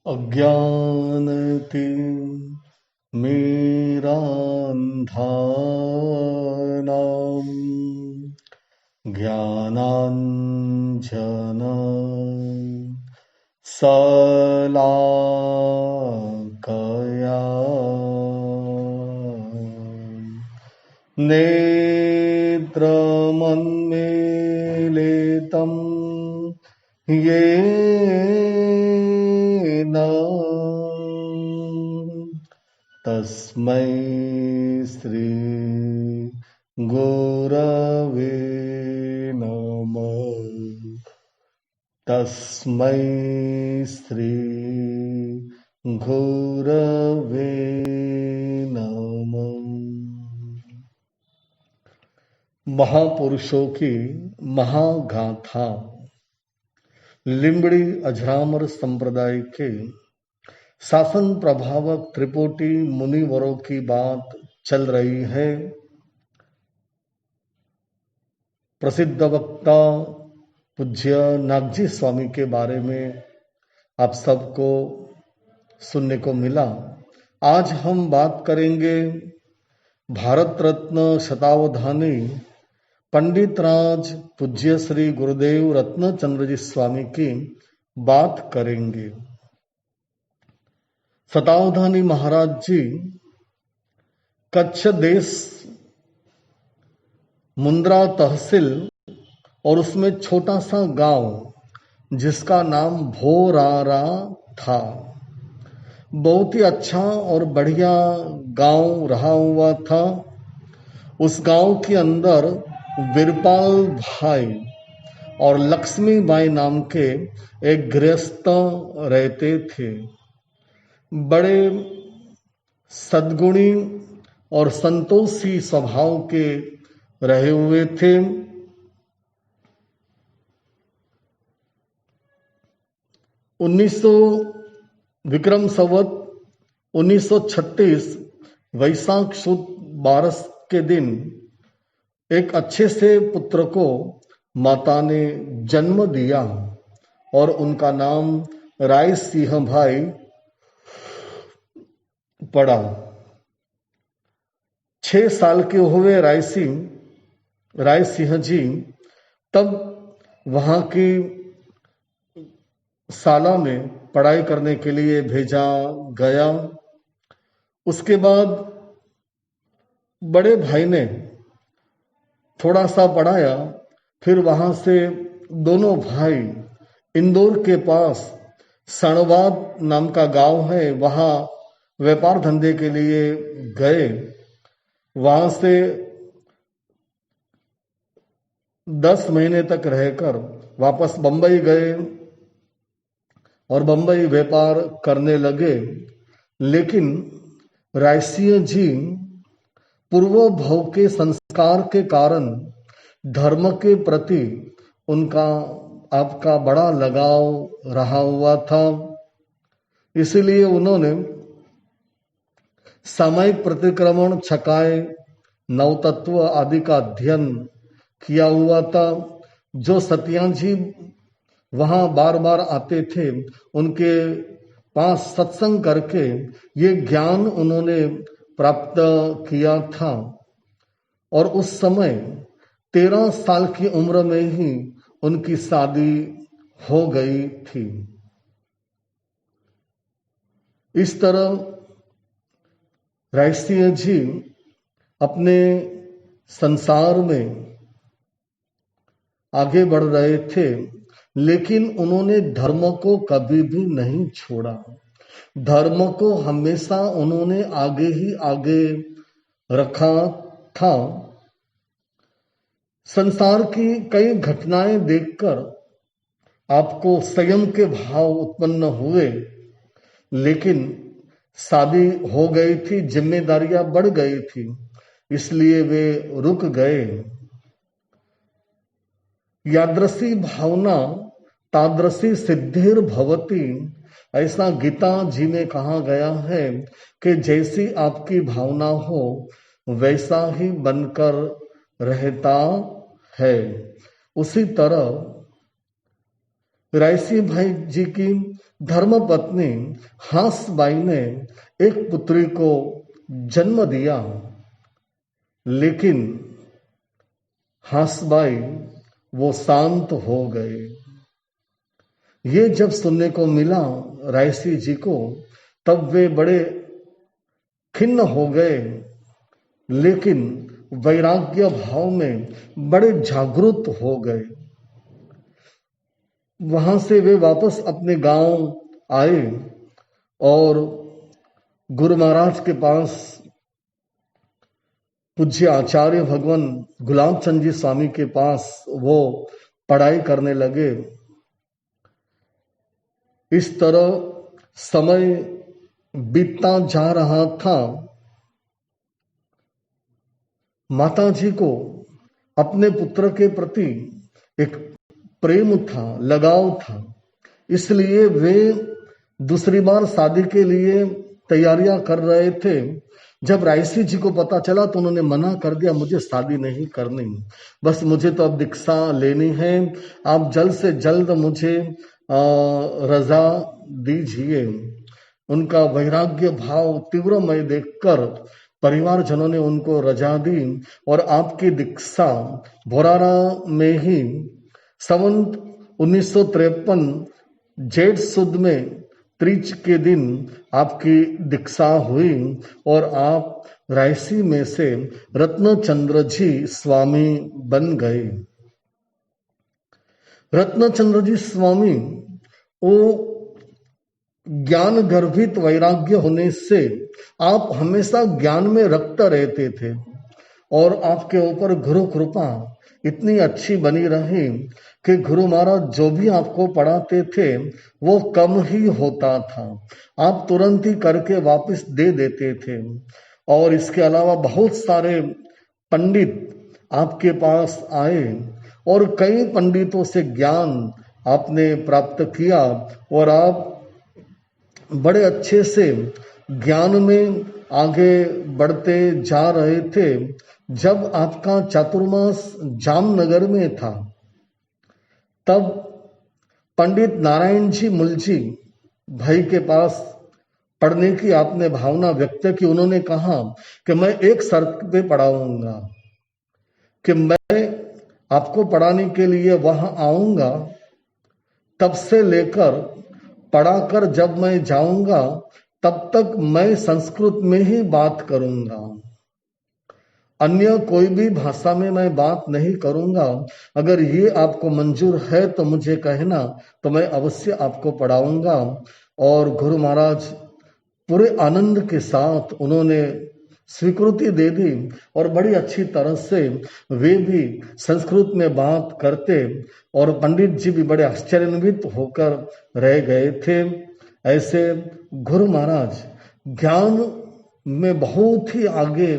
अज्ञानति मेरान्धानाम् ज्ञानाञ्जन शलाकया नेत्रमन्मीलितं येन तस्मै श्री गुरवे नमः। तस्मै श्री गुरवे नमः। महापुरुषों की महागाथा लिंबड़ी अजरामर संप्रदाय के शासन प्रभावक त्रिपुटी मुनिवरों की बात चल रही है। प्रसिद्ध वक्ता पूज्य नागजी स्वामी के बारे में आप सबको सुनने को मिला। आज हम बात करेंगे भारत रत्न शतावधानी पंडित राज पूज्य श्री गुरुदेव रत्नचंद्र जी स्वामी की बात करेंगे। शतावधानी महाराज जी कच्छ देश मुंद्रा तहसील और उसमें छोटा सा गांव जिसका नाम भोरारा था, बहुत ही अच्छा और बढ़िया गांव रहा हुआ था। उस गांव के अंदर वीरपाल भाई और लक्ष्मी बाई नाम के एक गृहस्थ रहते थे। बड़े सद्गुणी और संतोषी स्वभाव के रहे हुए थे। विक्रम संवत 1936 वैशाख सुद 12 के दिन एक अच्छे से पुत्र को माता ने जन्म दिया और उनका नाम राय सिंह भाई पड़ा। 6 साल के हुए राय सिंह जी तब वहां की शाला में पढ़ाई करने के लिए भेजा गया। उसके बाद बड़े भाई ने थोड़ा सा पढ़ाया, फिर वहां से दोनों भाई इंदौर के पास सणवाद नाम का गांव है, वहां व्यापार धंधे के लिए गए। वहां से 10 महीने तक रहकर वापस बंबई गए और बंबई व्यापार करने लगे। लेकिन रायसिंह जी पूर्व भव के संस्कार के कारण धर्म के प्रति उनका आपका बड़ा लगाव रहा हुआ था। इसलिए उन्होंने सामयिक प्रतिक्रमण, छकाए, नवतत्व आदि का अध्ययन किया हुआ था। जो सतिया जी वहां बार बार आते थे, उनके पास सत्संग करके ये ज्ञान उन्होंने प्राप्त किया था। और उस समय 13 साल की उम्र में ही उनकी शादी हो गई थी। इस तरह रायसिंह जी अपने संसार में आगे बढ़ रहे थे, लेकिन उन्होंने धर्म को कभी भी नहीं छोड़ा। धर्म को हमेशा उन्होंने आगे ही आगे रखा था। संसार की कई घटनाएं देखकर आपको संयम के भाव उत्पन्न हुए, लेकिन शादी हो गई थी, जिम्मेदारियां बढ़ गई थी, इसलिए वे रुक गए। यादृशी भावना तादृशी सिद्धिर भवती, ऐसा गीता जी में कहा गया है कि जैसी आपकी भावना हो वैसा ही बनकर रहता है। उसी तरह रायसी भाई जी की धर्मपत्नी हांसबाई ने एक पुत्री को जन्म दिया, लेकिन हांसबाई वो शांत हो गए। ये जब सुनने को मिला रायसी जी को, तब वे बड़े खिन्न हो गए, लेकिन वैराग्य भाव में बड़े जागरूक हो गए। वहां से वे वापस अपने गांव आए और गुरु महाराज के पास पूज्य आचार्य भगवान गुलाब चंद जी स्वामी के पास वो पढ़ाई करने लगे। इस तरह समय बीतता जा रहा था। माता जी को अपने पुत्र के प्रति एक प्रेम था, लगाव था, इसलिए वे दूसरी बार शादी के लिए तैयारियां कर रहे थे। जब रायसी जी को पता चला तो उन्होंने मना कर दिया, मुझे शादी नहीं करनी, बस मुझे तो अब दीक्षा लेनी है, आप जल्द से जल्द मुझे रजा दीजिए। उनका वैराग्य भाव तीव्रमय देखकर परिवारजनों ने उनको रजा दी और आपकी दीक्षा भोरारा में ही संवत 1953 जेठ सुद में त्रिच के दिन आपकी दीक्षा हुई और आप रायसी में से रत्नचंद्र जी स्वामी बन गए। रत्नचंद्र जी स्वामी वो ज्ञान गर्भित वैराग्य होने से आप हमेशा ज्ञान में रक्त रहते थे और आपके ऊपर गुरु कृपा इतनी अच्छी बनी रही कि गुरु महाराज जो भी आपको पढ़ाते थे वो कम ही होता था, आप तुरंत ही करके वापस दे देते थे। और इसके अलावा बहुत सारे पंडित आपके पास आए और कई पंडितों से ज्ञान आपने प्राप्त किया और आप बड़े अच्छे से ज्ञान में आगे बढ़ते जा रहे थे। जब आपका चातुर्मास जामनगर में था, तब पंडित नारायण जी मुलजी भाई के पास पढ़ने की आपने भावना व्यक्त की। उन्होंने कहा कि मैं एक शर्त पे पढ़ाऊंगा कि मैं आपको पढ़ाने के लिए वहां आऊंगा, तब से लेकर पढ़ाकर जब मैं जाऊंगा तब तक मैं संस्कृत में ही बात करूंगा, अन्य कोई भी भाषा में मैं बात नहीं करूंगा। अगर ये आपको मंजूर है तो मुझे कहना, तो मैं अवश्य आपको पढ़ाऊंगा। और गुरु महाराज पूरे आनंद के साथ उन्होंने स्वीकृति दे दी और बड़ी अच्छी तरह से वे भी संस्कृत में बात करते और पंडित जी भी बड़े आश्चर्यान्वित होकर रह गए थे। ऐसे गुरु महाराज ज्ञान में बहुत ही आगे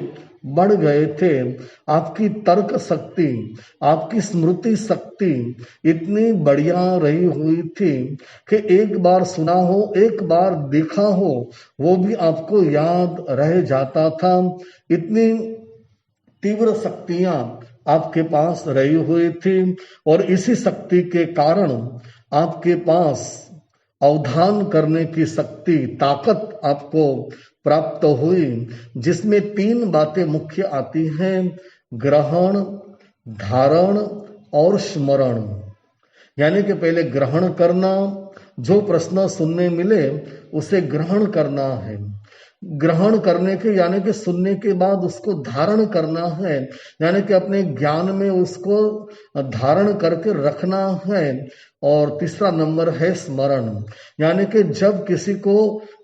बढ़ गए थे। आपकी तर्क शक्ति, आपकी स्मृति शक्ति इतनी बढ़िया रही हुई थी कि एक बार सुना हो, एक बार देखा हो, वो भी आपको याद रह जाता था। इतनी तीव्र शक्तियां आपके पास रही हुई थी और इसी शक्ति के कारण आपके पास अवधान करने की शक्ति, ताकत आपको प्राप्त हुई, जिसमें 3 बातें मुख्य आती हैं: ग्रहण, धारण और स्मरण। यानी कि पहले ग्रहण करना, जो प्रश्न सुनने मिले उसे ग्रहण करना है, ग्रहण करने के यानी कि सुनने के बाद उसको धारण करना है, यानी कि अपने ज्ञान में उसको धारण करके रखना है। और तीसरा नंबर है स्मरण, यानी कि जब किसी को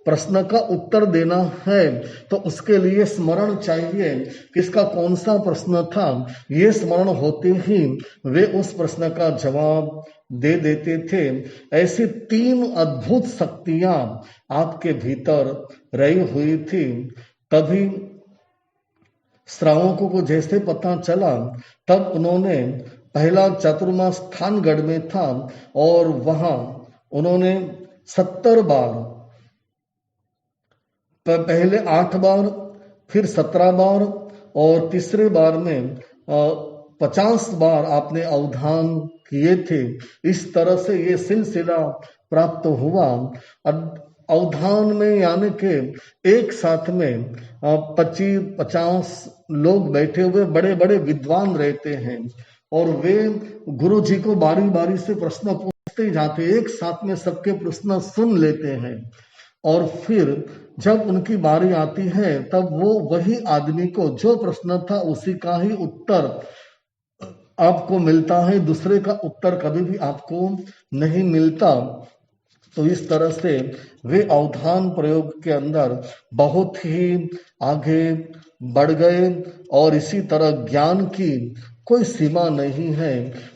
प्रश्न का उत्तर देना है तो उसके लिए स्मरण चाहिए, किसका कौन सा प्रश्न था। ये स्मरण होते ही वे उस प्रश्न का जवाब दे देते थे। ऐसी 3 अद्भुत शक्तियां आपके भीतर रही हुई थी। तभी श्रावकों को जैसे पता चला, तब उन्होंने पहला चातुर्मास स्थानगढ़ में था और वहां उन्होंने 70 बार, पहले 8 बार, फिर 17 बार और तीसरे बार में 50 बार आपने अवधान किए थे। इस तरह से ये सिलसिला प्राप्त हुआ। अवधान में यानी के एक साथ में 25-50 लोग बैठे हुए बड़े बड़े विद्वान रहते हैं और वे गुरु जी को बारी बारी से प्रश्न पूछते जाते, एक साथ में सबके प्रश्न सुन लेते हैं और फिर जब उनकी बारी आती है तब वो वही आदमी को जो प्रश्न था उसी का ही उत्तर आपको मिलता है, दूसरे का उत्तर कभी भी आपको नहीं मिलता। तो इस तरह से वे अवधान प्रयोग के अंदर बहुत ही आगे बढ़ गए और इसी तरह ज्ञान की कोई सीमा नहीं है।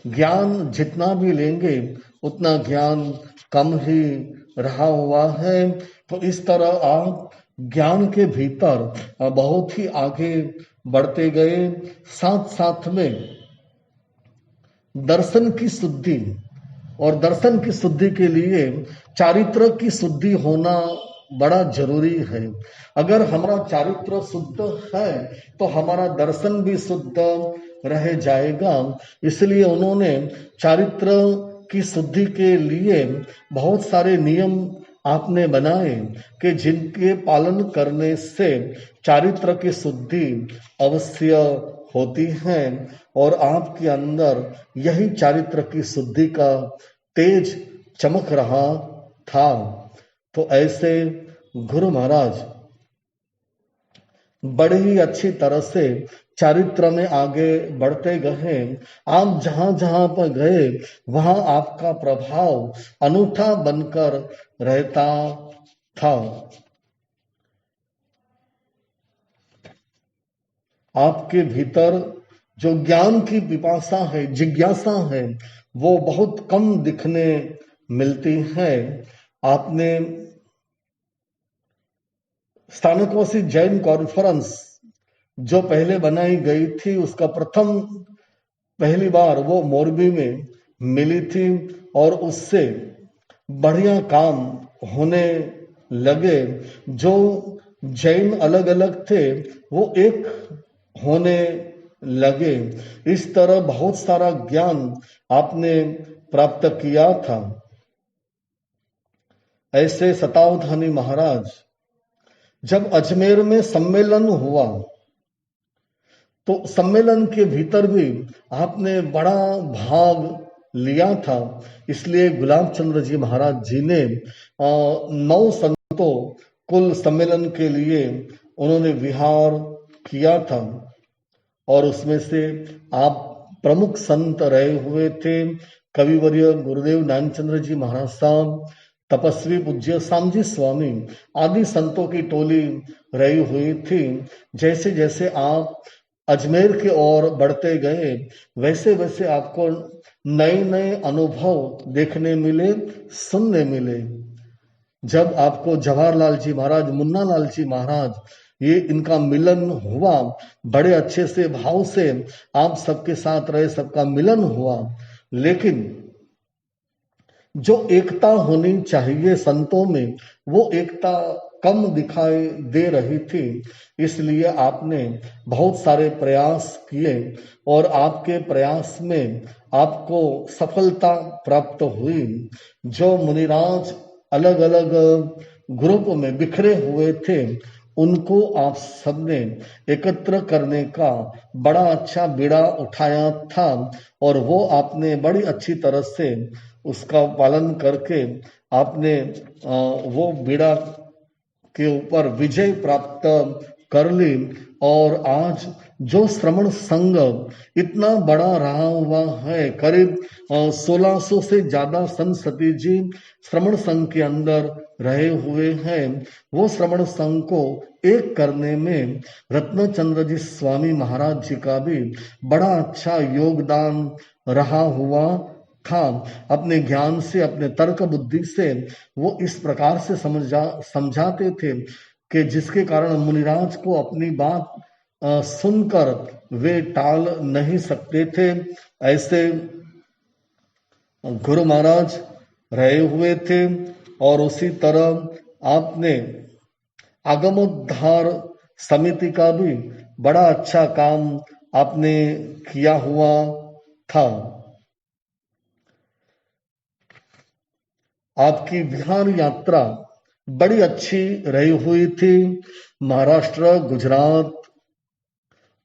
ज्ञान जितना भी लेंगे उतना ज्ञान कम ही रहा हुआ है। तो इस तरह आप ज्ञान के भीतर बहुत ही आगे बढ़ते गए। साथ साथ में दर्शन की शुद्धि, और दर्शन की शुद्धि के लिए चारित्र की शुद्धि होना बड़ा जरूरी है। अगर हमारा चारित्र शुद्ध है तो हमारा दर्शन भी शुद्ध रह जाएगा। इसलिए उन्होंने चारित्र की शुद्धि के लिए बहुत सारे नियम आपने बनाए कि जिनके पालन करने से चारित्र की शुद्धि अवश्य होती है और आपके अंदर यही चारित्र की शुद्धि का तेज चमक रहा था। तो ऐसे गुरु महाराज बड़े ही अच्छी तरह से चारित्र में आगे बढ़ते गए। आप जहां जहां पर गए वहां आपका प्रभाव अनूठा बनकर रहता था। आपके भीतर जो ज्ञान की पिपासा है, जिज्ञासा है, वो बहुत कम दिखने मिलती है। आपने स्थानकवासी जैन कॉन्फ्रेंस जो पहले बनाई गई थी उसका पहली बार वो मोरबी में मिली थी और उससे बढ़िया काम होने लगे। जो जैन अलग अलग थे वो एक होने लगे। इस तरह बहुत सारा ज्ञान आपने प्राप्त किया था। ऐसे शतावधानी महाराज जब अजमेर में सम्मेलन हुआ तो सम्मेलन के भीतर भी आपने बड़ा भाग लिया था। इसलिए गुलाब चंद्र जी महाराज जी ने 9 संतों कुल सम्मेलन के लिए उन्होंने विहार किया था और उसमें से आप प्रमुख संत रहे हुए थे। कविवर्य गुरुदेव नानचंद्र जी महाराज साहब, तपस्वी पूज्य सामजी स्वामी आदि संतों की टोली रही हुई थी। जैसे जैसे आप अजमेर की ओर बढ़ते गए वैसे वैसे आपको नए नए अनुभव देखने मिले, सुनने मिले। जब आपको जवाहरलाल जी महाराज, मुन्ना लाल जी महाराज, ये इनका मिलन हुआ, बड़े अच्छे से भाव से आप सबके साथ रहे, सबका मिलन हुआ, लेकिन जो एकता होनी चाहिए संतों में वो एकता कम दिखाई दे रही थी। इसलिए आपने बहुत सारे प्रयास किए और आपके प्रयास में आपको सफलता प्राप्त हुई। जो मुनिराज अलग अलग ग्रुप में बिखरे हुए थे उनको आप सबने एकत्र करने का बड़ा अच्छा बीड़ा उठाया था और वो आपने बड़ी अच्छी तरह से उसका पालन करके आपने वो बीड़ा के ऊपर विजय प्राप्त कर ली। और आज जो श्रमण संघ इतना बड़ा रहा हुआ है, करीब 1600 से ज्यादा संत सती जी श्रमण संघ के अंदर रहे हुए हैं। वो श्रमण संघ को एक करने में रत्नचंद्र जी स्वामी महाराज जी का भी बड़ा अच्छा योगदान रहा हुआ था। अपने ज्ञान से, अपने तर्क बुद्धि से वो इस प्रकार से समझाते थे कि जिसके कारण मुनिराज को अपनी बात सुनकर वे टाल नहीं सकते थे। ऐसे गुरु महाराज रहे हुए थे। और उसी तरह आपने आगमोद्धार समिति का भी बड़ा अच्छा काम आपने किया हुआ था। आपकी बिहार यात्रा बड़ी अच्छी रही हुई थी। महाराष्ट्र, गुजरात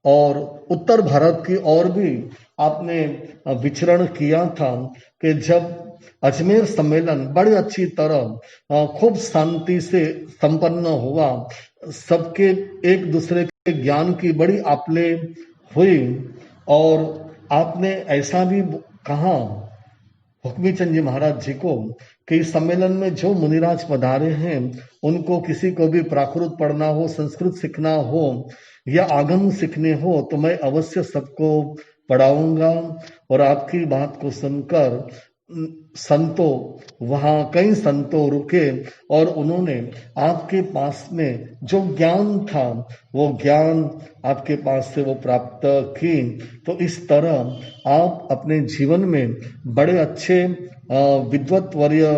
और उत्तर भारत की ओर भी आपने विचरण किया था कि जब अजमेर सम्मेलन बड़ी अच्छी तरह खूब शांति से संपन्न हुआ, सबके एक दूसरे के ज्ञान की बड़ी आपले हुई और आपने ऐसा भी कहा हुक्मी चंद जी महाराज जी को कि इस सम्मेलन में जो मुनिराज पधारे हैं उनको किसी को भी प्राकृत पढ़ना हो, संस्कृत सीखना हो या आगम सीखने हो तो मैं अवश्य सबको पढ़ाऊंगा। और आपकी बात को सुनकर संतों, वहां कई संतों रुके और उन्होंने आपके पास में जो ज्ञान था वो ज्ञान आपके पास से वो प्राप्त की। तो इस तरह आप अपने जीवन में बड़े अच्छे विद्वत्वर्य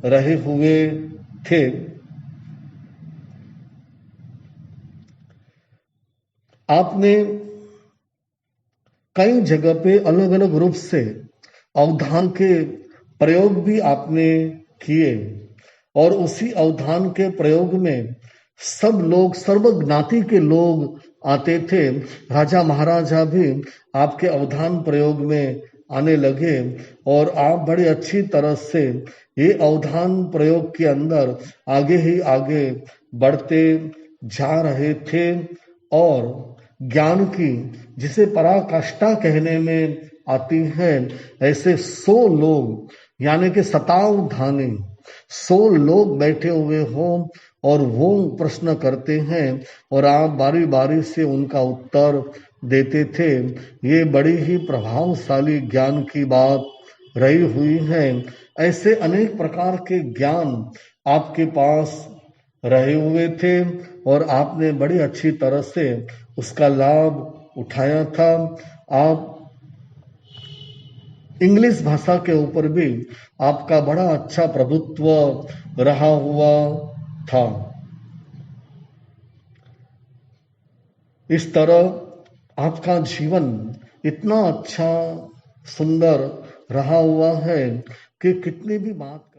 रहे हुए थे। आपने कई जगह पे अलग अलग रूप से अवधान के प्रयोग भी आपने किए और उसी अवधान के प्रयोग में सब लोग, सर्व ज्ञाति के लोग आते थे। राजा महाराजा भी आपके अवधान प्रयोग में आने लगे और आप बड़ी अच्छी तरह से ये अवधान प्रयोग के अंदर आगे ही आगे बढ़ते जा रहे थे और ज्ञान की जिसे पराकाष्ठा कहने में आती है, ऐसे 100 लोग यानी कि शतावधानी 100 लोग बैठे हुए हो और वो प्रश्न करते हैं और आप बारी बारी से उनका उत्तर देते थे। ये बड़ी ही प्रभावशाली ज्ञान की बात रही हुई है। ऐसे अनेक प्रकार के ज्ञान आपके पास रहे हुए थे और आपने बड़ी अच्छी तरह से उसका लाभ उठाया था। आप इंग्लिश भाषा के ऊपर भी आपका बड़ा अच्छा प्रभुत्व रहा हुआ था। इस तरह आपका जीवन इतना अच्छा सुंदर रहा हुआ है कि कितनी भी बात